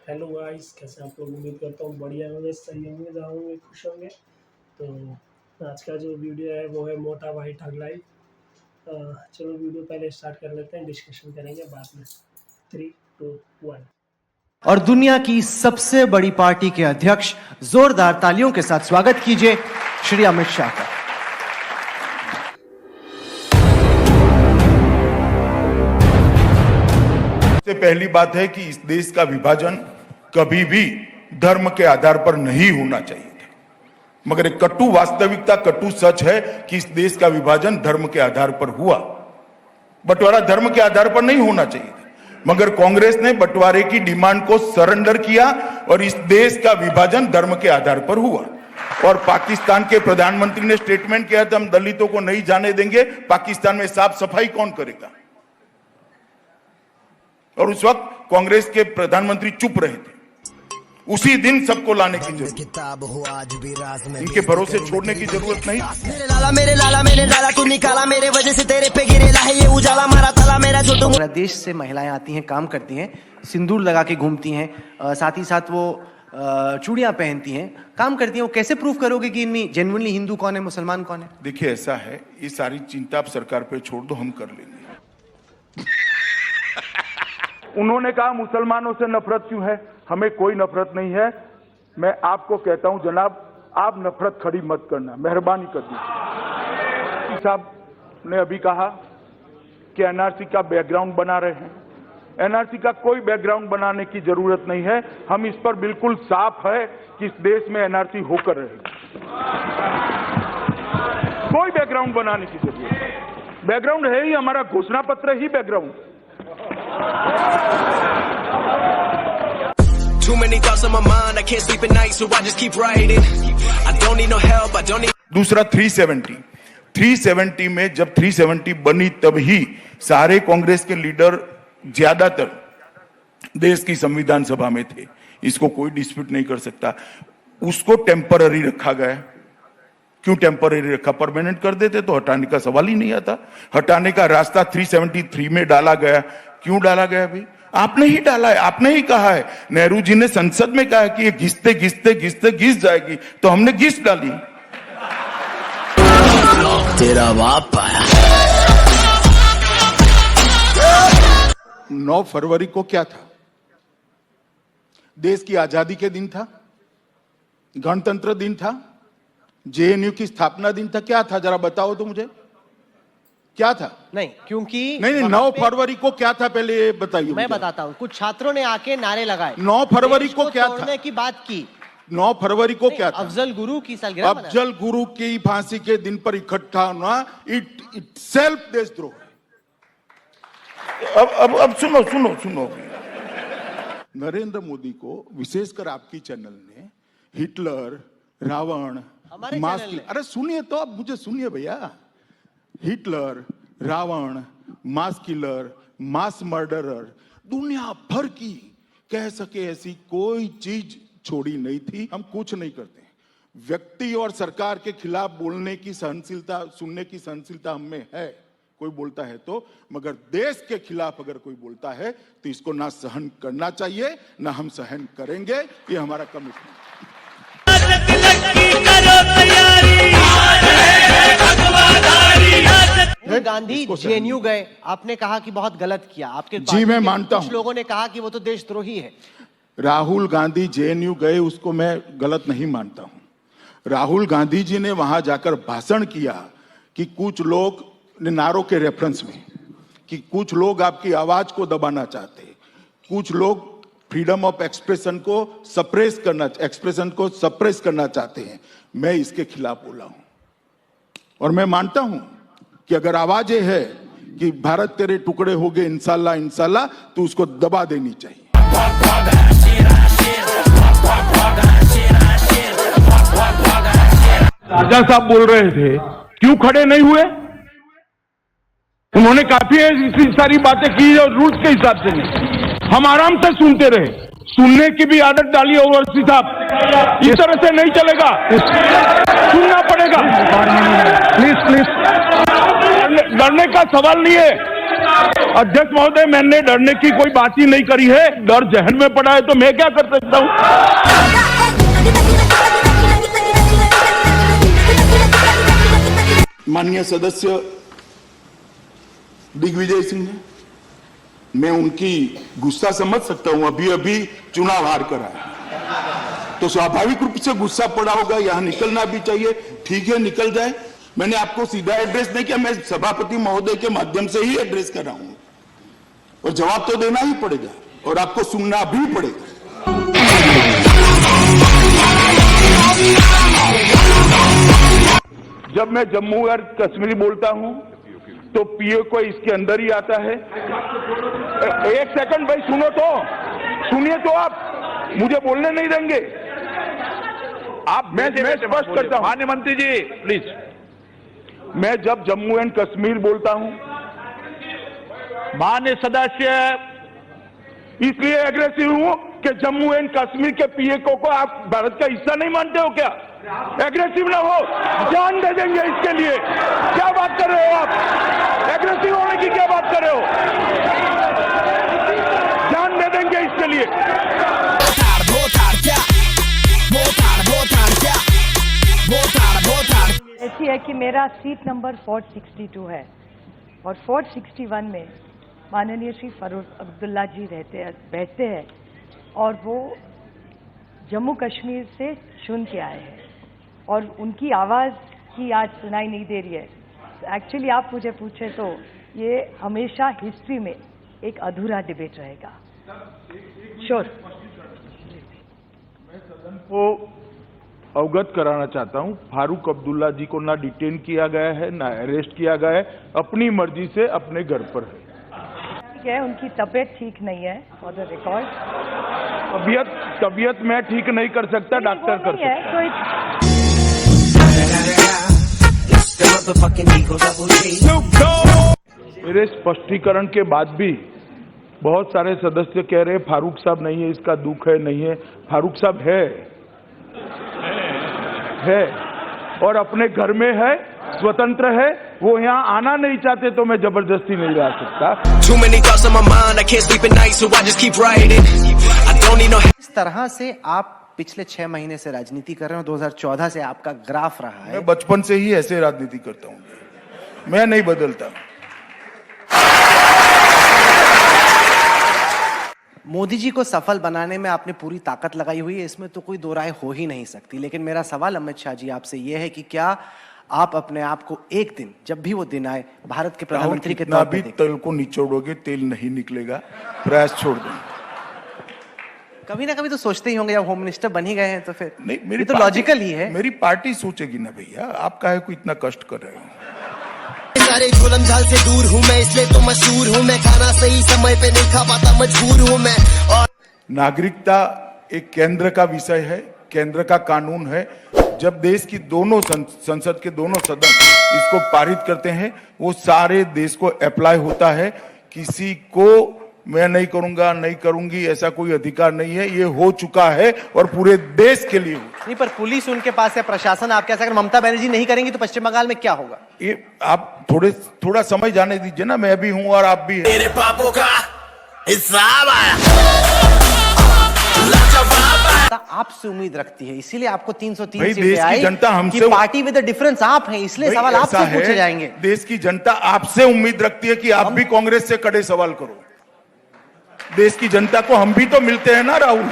Hello guys, कैसे आप लोग? उम्मीद करता हूँ बढ़िया होंगे, सही होंगे, जहाँ होंगे खुश होंगे। तो आज का जो वीडियो है वो है मोटा भाई ठग लाइव। चलो वीडियो पहले स्टार्ट कर लेते हैं, डिस्कशन करेंगे बाद में। 3, 2, 1। और दुनिया की सबसे बड़ी पार्टी के अध्यक्ष, जोरदार तालियों के साथ स्वागत कीजिए श्री अमित शाह का। सबसे पहली बात है कि इस देश का विभाजन कभी भी धर्म के आधार पर नहीं होना चाहिए था, मगर एक कटु वास्तविकता, कटु सच है कि इस देश का विभाजन धर्म के आधार पर हुआ। बंटवारा धर्म के आधार पर नहीं होना चाहिए था, मगर कांग्रेस ने बंटवारे की डिमांड को सरेंडर किया और इस देश का विभाजन धर्म के आधार पर हुआ। और पाकिस्तान के प्रधानमंत्री ने स्टेटमेंट किया था, हम दलितों को नहीं जाने देंगे। पाकिस्तान में साफ सफाई कौन करेगा? और उस वक्त कांग्रेस के प्रधानमंत्री चुप रहे थे। उसी दिन सबको लाने की जरूरत, इनके भरोसे छोड़ने की जरूरत नहीं। मेरे लाला तू निकाला, मेरे वजह से तेरे पे गिरेला है ये उजाला, मारा तला मेरा छोटू। बांग्लादेश से महिलाएं आती हैं, काम करती हैं, सिंदूर लगा के घूमती हैं, साथ ही साथ वो चूड़ियां पहनती हैं, काम करती हैं। वो कैसे प्रूव करोगे कि इनमें जेन्युइनली हिंदू कौन है, मुसलमान कौन है? देखिए, ऐसा है, ये सारी चिंता आप सरकार पे छोड़ दो, हम कर लेंगे। उन्होंने कहा मुसलमानों से नफरत क्यों है? हमें कोई नफरत नहीं है। मैं आपको कहता हूं जनाब, आप नफरत खड़ी मत करना, मेहरबानी कर दीजिए। साहब ने अभी कहा कि एनआरसी का बैकग्राउंड बना रहे हैं। एनआरसी का कोई बैकग्राउंड बनाने की जरूरत नहीं है। हम इस पर बिल्कुल साफ है कि इस देश में एनआरसी होकर रहेगी। कोई बैकग्राउंड बनाने की जरूरत नहीं। बैकग्राउंड है ही हमारा घोषणा पत्र ही background. Too many thoughts on my mind, I can't sleep at night, so I just keep writing. I don't need no help, I don't need. दूसरा 370 में जब 370 बनी तब ही सारे कांग्रेस के लीडर ज्यादातर देश की संविधान सभा में थे। इसको कोई डिस्प्यूट नहीं कर सकता। उसको टेम्पररी रखा गया। क्यों टेम्पररी रखा? परमानेंट कर देते तो हटाने का सवाल ही नहीं आता। हटाने का रास्ता 373 में डाला गया। क्यों डाला गया भाई? आपने ही डाला है, आपने ही कहा है। नेहरू जी ने संसद में कहा कि ये घिसते घिसते घिसते घिस जाएगी, तो हमने घिस डाली। तेरा बाप आया। 9 फरवरी को क्या था? देश की आजादी के दिन था, गणतंत्र दिन था, जेएनयू की स्थापना दिन था। क्या था जरा बताओ तो मुझे, क्या था? नहीं, क्योंकि नहीं 9 फरवरी को क्या था पहले ये बताइए। मैं बताता हूँ। कुछ छात्रों ने आके नारे लगाए। 9 फरवरी को क्या था? की बात की। 9 फरवरी को क्या था? अफजल गुरु की सालगिरह। अफजल गुरु की फांसी के दिन पर इकट्ठा होना इट सेल्फ देशद्रोह है। अब सुनो। नरेंद्र मोदी को, विशेषकर आपकी चैनल ने हिटलर, रावण, अरे सुनिए तो, अब मुझे सुनिए भैया। हिटलर, रावण, मास किलर, मास मर्डरर, दुनिया भर की कह सके ऐसी कोई चीज छोड़ी नहीं थी। हम कुछ नहीं करते। व्यक्ति और सरकार के खिलाफ बोलने की सहनशीलता, सुनने की सहनशीलता हम में है, कोई बोलता है तो, मगर देश के खिलाफ अगर कोई बोलता है तो इसको ना सहन करना चाहिए, ना हम सहन करेंगे। ये हमारा कमिटमेंट। गांधी जेएनयू गए, आपने कहा कि बहुत गलत किया। आपके जी मैं मानता हूं। कुछ लोगों ने कहा कि वो तो देशद्रोही है। राहुल गांधी जेएनयू गए, उसको मैं गलत नहीं मानता हूं। राहुल गांधी जी ने वहां जाकर भाषण किया कि कुछ लोग ने, नारों के रेफरेंस में, कि कुछ लोग आपकी आवाज को दबाना चाहते, कुछ लोग फ्रीडम ऑफ एक्सप्रेशन को सप्रेस करना चाहते हैं। मैं इसके खिलाफ बोला हूं और मैं मानता हूं कि अगर आवाजें है कि भारत तेरे टुकड़े हो गए इंशाल्लाह, तो उसको दबा देनी चाहिए। राजा साहब बोल रहे थे, क्यों खड़े नहीं हुए? उन्होंने काफी ऐसी सारी बातें की और रूल्स के हिसाब से नहीं। हम आराम से सुनते रहे। सुनने की भी आदत डाली ओवैसी साहब। इस तरह से नहीं चलेगा, सुनना पड़ेगा। प्लीज डरने का सवाल नहीं है। अध्यक्ष महोदय, मैंने डरने की कोई बात ही नहीं करी है। डर जहन में पड़ा है तो मैं क्या कर सकता हूँ? माननीय सदस्य दिग्विजय सिंह ने, मैं उनकी गुस्सा समझ सकता हूं। अभी अभी चुनाव हार कर आए तो स्वाभाविक रूप से गुस्सा पड़ा होगा, यहां निकलना भी चाहिए। ठीक है, निकल जाए। मैंने आपको सीधा एड्रेस नहीं किया, मैं सभापति महोदय के माध्यम से ही एड्रेस कर रहा हूं और जवाब तो देना ही पड़ेगा और आपको सुनना भी पड़ेगा। जब मैं जम्मू और कश्मीर बोलता हूं तो पीओ को इसके अंदर ही आता है। एक सेकंड भाई, सुनिए तो आप मुझे बोलने नहीं देंगे आप। मैं स्पष्ट करता हूं, माननीय मंत्री जी प्लीज। मैं जब जम्मू एंड कश्मीर बोलता हूं, माननीय सदस्य, इसलिए एग्रेसिव हूं कि जम्मू एंड कश्मीर के पीए को आप भारत का हिस्सा नहीं मानते हो क्या? एग्रेसिव ना हो, जान दे देंगे इसके लिए। क्या बात कर रहे हो आप? एग्रेसिव होने की क्या बात कर रहे हो? जान दे देंगे इसके लिए। ऐसी है कि मेरा सीट नंबर 462 है और 461 में माननीय श्री फारूक अब्दुल्ला जी बैठते हैं और वो जम्मू कश्मीर से चुन के आए हैं और उनकी आवाज़ की आज सुनाई नहीं दे रही है। एक्चुअली आप मुझे पूछे तो ये हमेशा हिस्ट्री में एक अधूरा डिबेट रहेगा। श्योर। मैं सदन को अवगत कराना चाहता हूं, फारूक अब्दुल्ला जी को ना डिटेन किया गया है, ना अरेस्ट किया गया है, अपनी मर्जी से अपने घर पर है। ठीक है, उनकी तबीयत ठीक नहीं है फॉर द रिकॉर्ड। तबीयत मैं ठीक नहीं कर सकता, डॉक्टर कर सकता है। मेरे स्पष्टीकरण के बाद भी बहुत सारे सदस्य कह रहे हैं फारूक साहब नहीं है, इसका दुख है, नहीं है। फारूक साहब है और अपने घर में है, स्वतंत्र है। वो यहाँ आना नहीं चाहते तो मैं जबरदस्ती नहीं ला सकता। इस तरह से आप पिछले 6 महीने से राजनीति कर रहे हो, 2014 से आपका ग्राफ रहा है। मैं बचपन से ही ऐसे राजनीति करता हूँ, मैं नहीं बदलता। मोदी जी को सफल बनाने में आपने पूरी ताकत लगाई हुई है, इसमें तो कोई दो राय हो ही नहीं सकती। लेकिन मेरा सवाल अमित शाह जी आपसे यह है कि क्या आप अपने आप को एक दिन, जब भी वो दिन आए, भारत के प्रधानमंत्री के तौर पे तेल को निचोड़ोगे तेल नहीं निकलेगा, प्रयास छोड़ दो। कभी ना कभी तो सोचते ही होंगे, जब होम मिनिस्टर बन ही गए हैं तो फिर नहीं, मेरी तो लॉजिकल ही है। मेरी पार्टी सोचेगी ना भैया, आप काहे को इतना कष्ट कर रहे हो? सारे झोलम झाल से दूर हूँ मैं, इसलिए तो मशहूर हूँ मैं। खाना सही समय पे नहीं खा पाता, मजबूर हूँ मैं। और नागरिकता एक केंद्र का विषय है, केंद्र का कानून है। जब देश की दोनों संसद के दोनों सदन इसको पारित करते हैं, वो सारे देश को अप्लाई होता है। किसी को मैं नहीं करूंगा, नहीं करूंगी, ऐसा कोई अधिकार नहीं है। ये हो चुका है और पूरे देश के लिए हो। नहीं, पर पुलिस उनके पास है, प्रशासन आपके पास है। अगर ममता बनर्जी नहीं करेंगी तो पश्चिम बंगाल में क्या होगा? ये आप थोड़ा समय जाने दीजिए ना, मैं भी हूं और आप भी हैं। मेरे पापों का हिसाब आया। आपसे उम्मीद रखती है, इसीलिए आपको 303 भाई, सीटें देश की आई जनता हमसे, कि पार्टी विद द डिफरेंस आप हैं, इसलिए सवाल आपसे पूछे जाएंगे। देश की जनता आपसे उम्मीद रखती है कि आप भी कांग्रेस से कड़े सवाल करो। देश की जनता को हम भी तो मिलते हैं ना राहुल,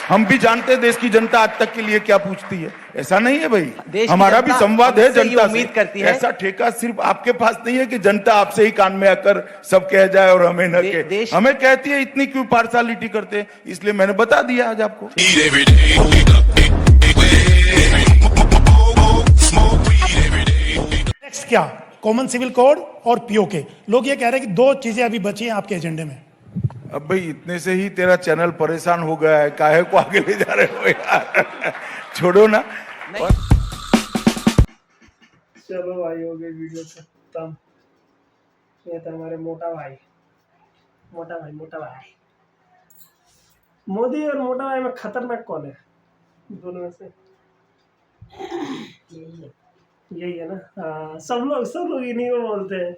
हम भी जानते हैं देश की जनता आज तक के लिए क्या पूछती है। ऐसा नहीं है भाई, हमारा भी संवाद है जनता उम्मीद करती है। ऐसा ठेका सिर्फ आपके पास नहीं है कि जनता आपसे ही कान में आकर सब कह जाए और हमें न कहे। हमें कहती है, इतनी क्यों पार्शालिटी करते हैं? इसलिए मैंने बता दिया आज आपको। क्या कॉमन सिविल कोड और पीओके, लोग ये कह रहे हैं कि 2 चीजें अभी बची हैं आपके एजेंडे में। अब भाई इतने से ही तेरा चैनल परेशान हो गया है, काहे को आगे ले जा रहे हो यार? छोड़ो ना। चलो भाई, हो गई वीडियो खत्म। ये था हमारे मोटा भाई। मोदी और मोटा भाई में खतरनाक कौन है दोनों में से? यही है ना। सब लोग इन्हीं को बोलते हैं।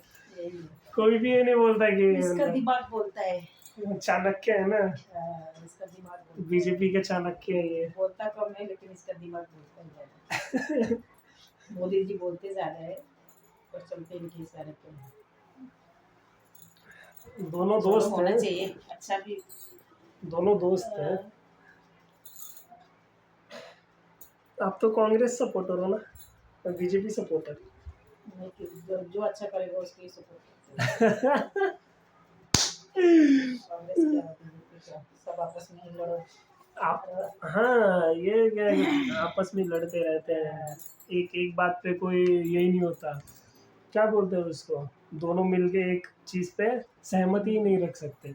कोई भी ये नहीं बोलता इसका कि दिमाग बोलता है। चाणक्य है ना, इसका दिमाग बोलता है। बीजेपी के चाणक्य है ये। बोलता कम है लेकिन इसका दिमाग बोलता है ज्यादा। मोदी जी बोलते ज्यादा है और चलते इनके इशारे पे हैं। दोनों दोस्त होना हैं, चाहिए अच्छा भी। दोनों दोस्त हैं। आप तो कांग्रेस सपोर्टर हो ना, बीजेपी सपोर्टर? नहीं कि जो अच्छा करेगा उसके ही सपोर्ट करते हैं। कांग्रेस क्या बीजेपी क्या, सब आपस में ही लड़ो। आप हाँ, ये क्या है कि आपस में लड़ते रहते हैं, एक बात पे कोई यही नहीं होता, क्या बोलते हैं उसको, दोनों मिलके एक चीज़ पे सहमति ही नहीं रख सकते।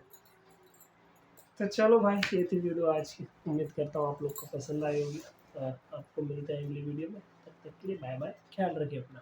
तो चलो भाई, ये थी वीडियो आज की। उम्मीद करता हूँ आप लोग को पसंद आई होगी। आपको मिलते हैं अगली वीडियो में, तब तक के लिए बाय बाय, ख्याल रखिए अपना।